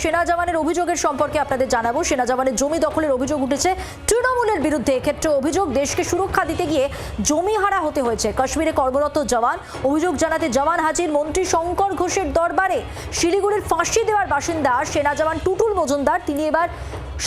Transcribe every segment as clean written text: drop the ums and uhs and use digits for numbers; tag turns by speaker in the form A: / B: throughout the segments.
A: সেনা জওয়ানের অভিযোগের সম্পর্কে আপনাদের জানাবো। সেনা জওয়ানের জমি দখলের অভিযোগ উঠেছে তৃণমূলের বিরুদ্ধে। এক্ষেত্রে অভিযোগ দেশকে সুরক্ষা দিতে গিয়ে জমি হারা হতে হয়েছে কাশ্মীরে কর্মরত জওয়ান। অভিযোগ জানাতে জওয়ান হাজির মন্ত্রী শঙ্কর ঘোষের দরবারে। শিলিগুড়ির ফাঁসি দেওয়ার বাসিন্দা সেনা জওয়ান টুটুল মজুমদার তিনি এবার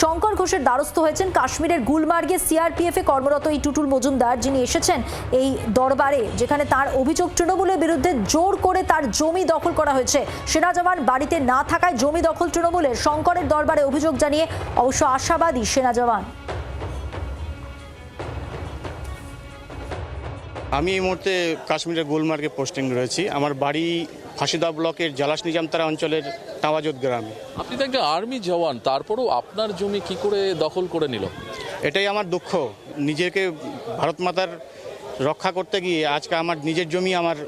A: শঙ্কর ঘোষের দ্বারস্থ হয়েছেন। কাশ্মীরের গুলমার্গে সিআরপিএফ এ কর্মরত এই টুটুল মজুমদার যিনি এসেছেন এই দরবারে, যেখানে তার অভিযোগ তৃণমূলের বিরুদ্ধে জোর করে তার জমি দখল করা হয়েছে। সেনা জওয়ান বাড়িতে না থাকায় জমি দখল তৃণমূলের। শঙ্করের দরবারে অভিযোগ জানিয়ে অবশ্য আশাবাদী সেনা জওয়ান।
B: আমি এই মুহূর্তে কাশ্মীরের গুলমার্গে পোস্টিং রয়েছি। আমার বাড়ি ফাঁসিদা ব্লকের জালাস নিজামতারা অঞ্চলের তাওয়াজত গ্রামে।
C: আপনি তো একটা আর্মি জওয়ান, তারপরেও আপনার জমি কি করে দখল করে নিল?
B: এটাই আমার দুঃখ। নিজেকে ভারত মাতার রক্ষা করতে গিয়ে আজকে আমার নিজের জমি আমার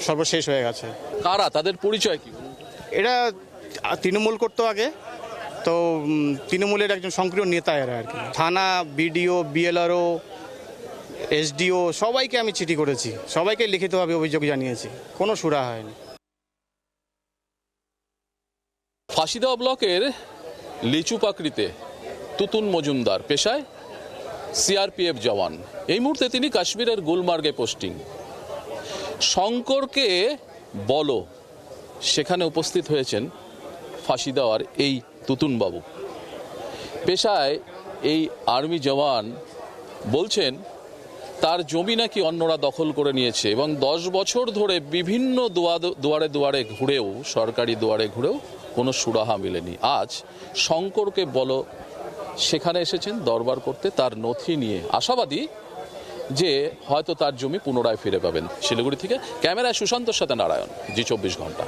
B: সর্বশেষ হয়ে গেছে।
C: কারা, তাদের পরিচয় কি?
B: এটা তৃণমূল করতো আগে, তো তৃণমূলের একজন সক্রিয় নেতা এরা আর কি। থানা, বিডিও, বিএলআরও, এসডিও সবাইকে আমি চিঠি করেছি, সবাইকে লিখিতভাবে অভিযোগ জানিয়েছি, কোনো সুরা হয়নি।
C: ফাঁসিদা ব্লকের লিচুপাকড়িতে তুতুন মজুমদার পেশায় সিআরপিএফ জওয়ান। এই মুহূর্তে তিনি কাশ্মীরের গুলমার্গে পোস্টিং। শঙ্করকে বলো সেখানে উপস্থিত হয়েছেন ফাঁসি দেওয়ার এই তুতুনবাবু। পেশায় এই আর্মি জওয়ান বলছেন তার জমি নাকি অন্যরা দখল করে নিয়েছে এবং 10 বছর ধরে বিভিন্ন দুয়ারে দুয়ারে ঘুরেও, সরকারি দুয়ারে ঘুরেও কোনো সুরাহা মেলেনি। আজ শঙ্করকে বলো সেখানে এসেছেন দরবার করতে, তার নথি নিয়ে আশাবাদী যে হয়তো তার জমি পুনরায় ফিরে পাবেন। শিলিগুড়ি থেকে ক্যামেরায় সুশান্তর সাথে নারায়ণ, জি 24 ঘন্টা।